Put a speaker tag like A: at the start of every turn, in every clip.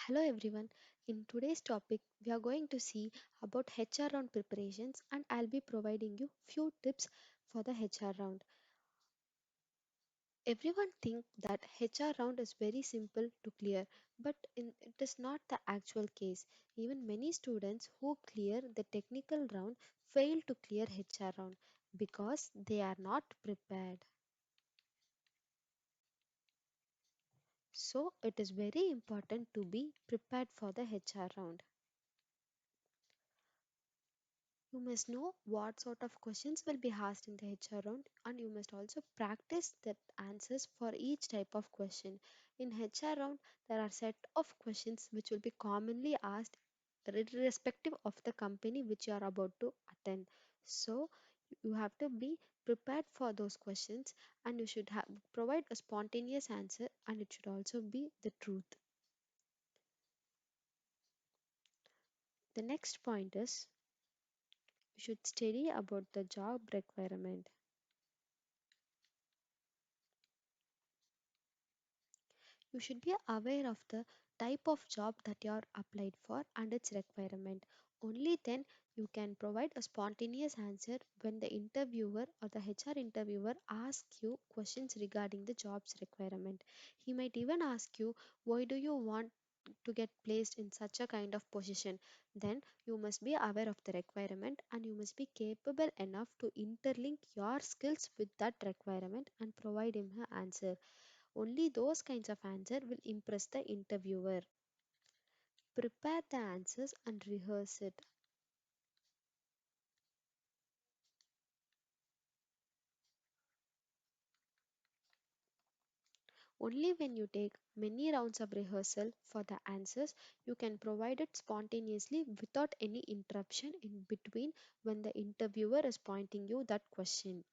A: Hello everyone. In today's topic, we are going to see about HR round preparations and I'll be providing you few tips for the HR round. Everyone think that HR round is very simple to clear, but it is not the actual case. Even many students who clear the technical round fail to clear HR round because they are not prepared. So it is very important to be prepared for the HR round. You must know what sort of questions will be asked in the HR round, and you must also practice the answers for each type of question. In HR round, there are set of questions which will be commonly asked irrespective of the company which you are about to attend. So you have to be prepared for those questions and you should have provide a spontaneous answer and it should also be the truth. The next point is you should study about the job requirement. You should be aware of the type of job that you are applied for and its requirement. Only then you can provide a spontaneous answer when the interviewer or the HR interviewer asks you questions regarding the job's requirement. He might even ask you, why do you want to get placed in such a kind of position? Then you must be aware of the requirement and you must be capable enough to interlink your skills with that requirement and provide him an answer. Only those kinds of answer will impress the interviewer. Prepare the answers and rehearse it. Only when you take many rounds of rehearsal for the answers, you can provide it spontaneously without any interruption in between when the interviewer is pointing you that question.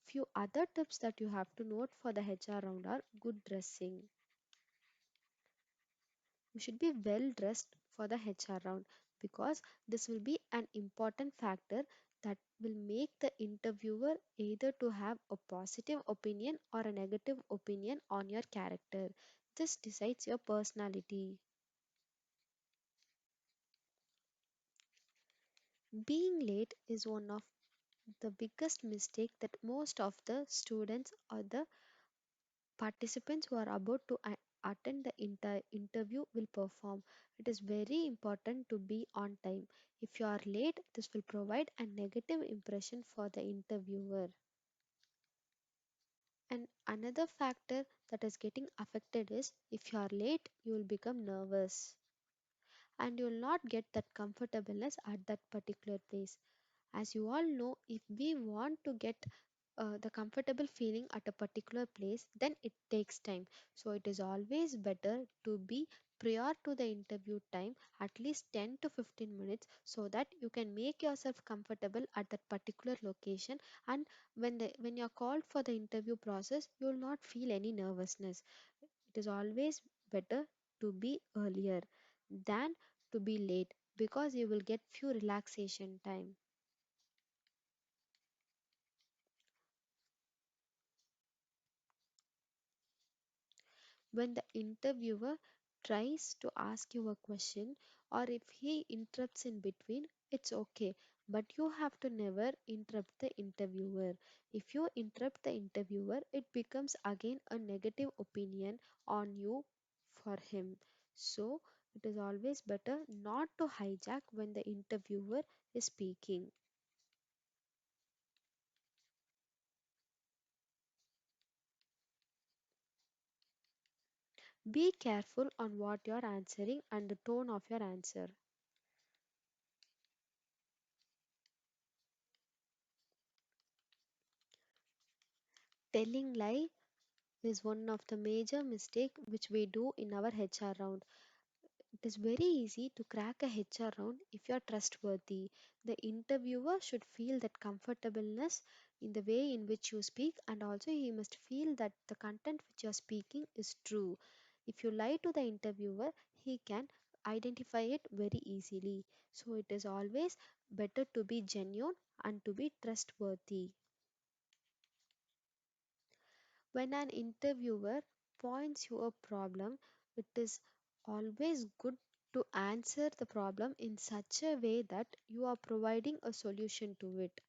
A: Few other tips that you have to note for the HR round are good dressing. You should be well dressed for the HR round because this will be an important factor that will make the interviewer either to have a positive opinion or a negative opinion on your character. This decides your personality. Being late is one of the biggest mistake that most of the students or the participants who are about to attend the interview will perform. It is very important to be on time. If you are late, this will provide a negative impression for the interviewer. And another factor that is getting affected is if you are late, you will become nervous and you will not get that comfortableness at that particular place. As you all know, if we want to get the comfortable feeling at a particular place, then it takes time. So it is always better to be prior to the interview time at least 10 to 15 minutes so that you can make yourself comfortable at that particular location, and when you're called for the interview process you will not feel any nervousness. It is always better to be earlier than to be late because you will get few relaxation time. When the interviewer tries to ask you a question or if he interrupts in between, it's okay. But you have to never interrupt the interviewer. If you interrupt the interviewer, it becomes again a negative opinion on you for him. So it is always better not to hijack when the interviewer is speaking. Be careful on what you're answering and the tone of your answer. Telling lie is one of the major mistake which we do in our HR round. It is very easy to crack a HR round if you are trustworthy. The interviewer should feel that comfortableness in the way in which you speak, and also he must feel that the content which you are speaking is true. If you lie to the interviewer, he can identify it very easily. So it is always better to be genuine and to be trustworthy. When an interviewer points you a problem, it is Always good to answer the problem in such a way that you are providing a solution to it.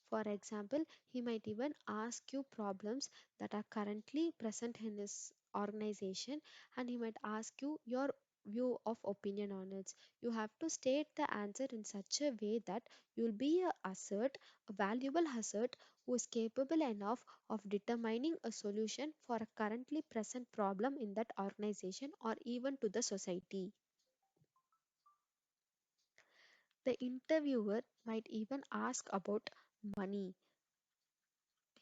A: For example, he might even ask you problems that are currently present in his organization, and he might ask you your view of opinion on it. You have to state the answer in such a way that you'll be a valuable asset who is capable enough of determining a solution for a currently present problem in that organization or even to the society. The interviewer might even ask about money.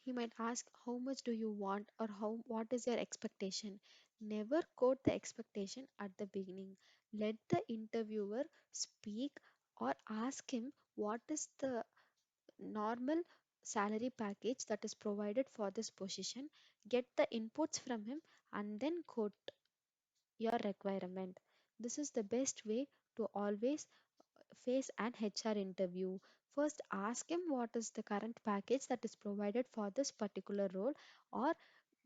A: He might ask how much do you want or how what is your expectation. Never quote the expectation at the beginning. Let the interviewer speak or ask him what is the normal salary package that is provided for this position. Get the inputs from him and then quote your requirement. This is the best way to always face an HR interview. First, ask him what is the current package that is provided for this particular role, or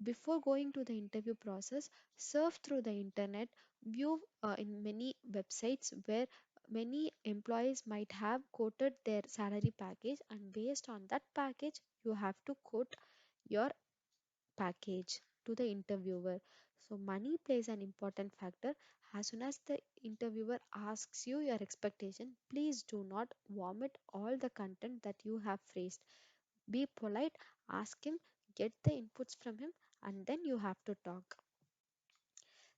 A: before going to the interview process, surf through the internet, view in many websites where many employees might have quoted their salary package, and based on that package, you have to quote your package to the interviewer. So, money plays an important factor. As soon as the interviewer asks you your expectation, please do not vomit all the content that you have phrased. Be polite, ask him, get the inputs from him, and then you have to talk.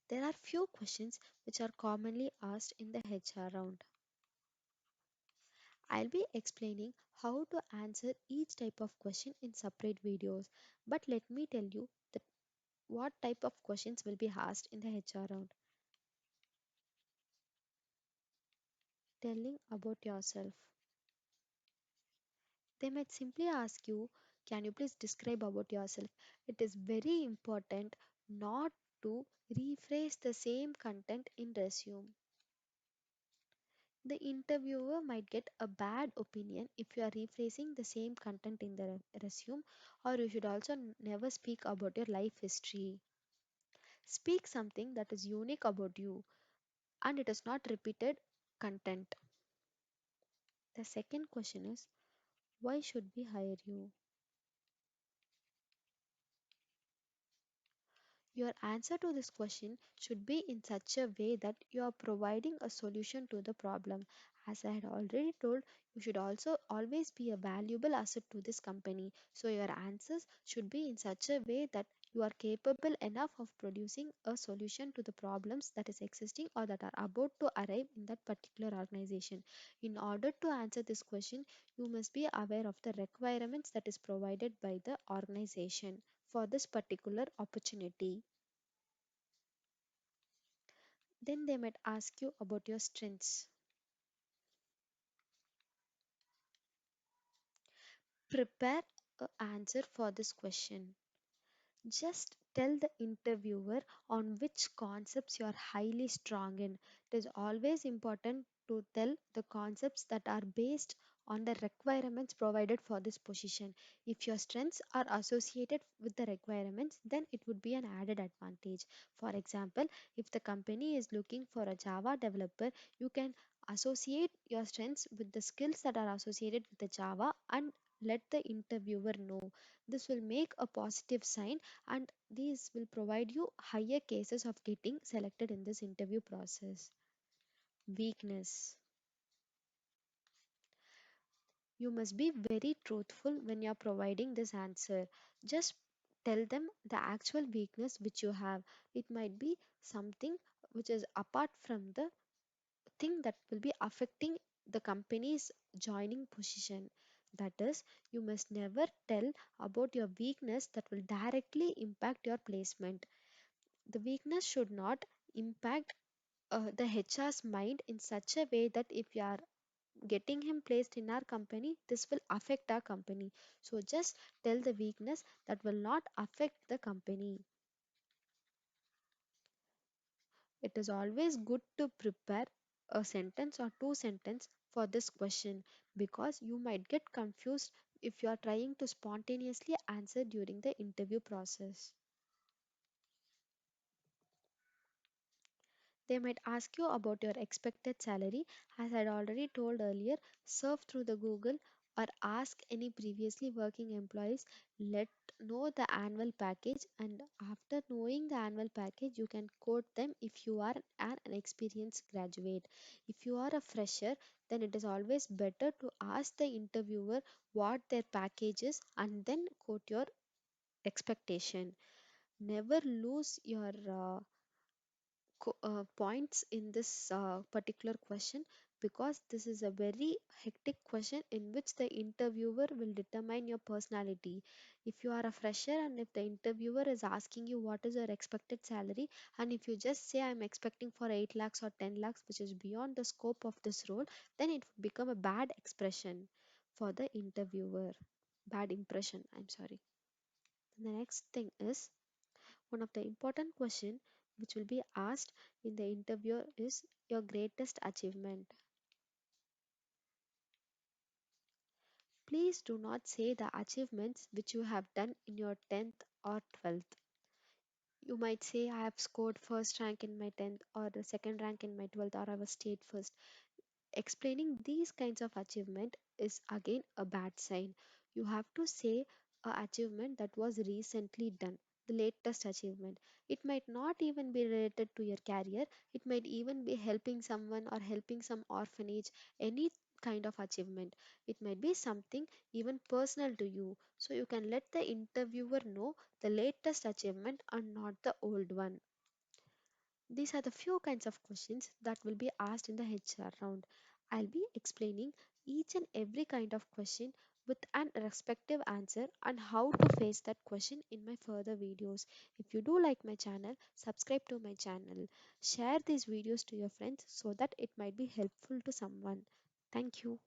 A: There are few questions which are commonly asked in the HR round. I'll be explaining how to answer each type of question in separate videos, but let me tell you that what type of questions will be asked in the HR round. Telling about yourself. They might simply ask you, can you please describe about yourself? It is very important not to rephrase the same content in resume. The interviewer might get a bad opinion if you are rephrasing the same content in the resume, or you should also never speak about your life history. Speak something that is unique about you and it is not repeated content. The second question is, why should we hire you? Your answer to this question should be in such a way that you are providing a solution to the problem. As I had already told, you should also always be a valuable asset to this company. So, your answers should be in such a way that you are capable enough of producing a solution to the problems that is existing or that are about to arrive in that particular organization. In order to answer this question, you must be aware of the requirements that is provided by the organization for this particular opportunity. Then they might ask you about your strengths. Prepare an answer for this question. Just tell the interviewer on which concepts you are highly strong in. It is always important to tell the concepts that are based on the requirements provided for this position. If your strengths are associated with the requirements, then it would be an added advantage. For example, if the company is looking for a Java developer, you can associate your strengths with the skills that are associated with the Java and let the interviewer know. This will make a positive sign and these will provide you higher cases of getting selected in this interview process. Weakness. You must be very truthful when you are providing this answer. Just tell them the actual weakness which you have. It might be something which is apart from the thing that will be affecting the company's joining position. That is, you must never tell about your weakness that will directly impact your placement. The weakness should not impact the HR's mind in such a way that if you are getting him placed in our company, this will affect our company. So just tell the weakness that will not affect the company. It is always good to prepare a sentence or two sentences for this question because you might get confused if you are trying to spontaneously answer during the interview process. They might ask you about your expected salary. As I had already told earlier, surf through the Google or ask any previously working employees. Let know the annual package, and after knowing the annual package, you can quote them if you are an experienced graduate. If you are a fresher, then it is always better to ask the interviewer what their package is and then quote your expectation. Never lose your points in this particular question, because this is a very hectic question in which the interviewer will determine your personality. If you are a fresher and if the interviewer is asking you what is your expected salary, and if you just say I'm expecting for 8 lakhs or 10 lakhs, which is beyond the scope of this role, then it would become a bad expression for the interviewer. Bad impression, I'm sorry. The next thing is, one of the important question which will be asked in the interview is your greatest achievement. Please do not say the achievements which you have done in your 10th or 12th. You might say I have scored first rank in my 10th or the second rank in my 12th, or I was state first. Explaining these kinds of achievement is again a bad sign. You have to say a achievement that was recently done, the latest achievement. It might not even be related to your career, it might even be helping someone or helping some orphanage, any kind of achievement. It might be something even personal to you. So you can let the interviewer know the latest achievement and not the old one. These are the few kinds of questions that will be asked in the HR round. I'll be explaining each and every kind of question with an respective answer and how to face that question in my further videos. If you do like my channel, subscribe to my channel. Share these videos to your friends so that it might be helpful to someone. Thank you.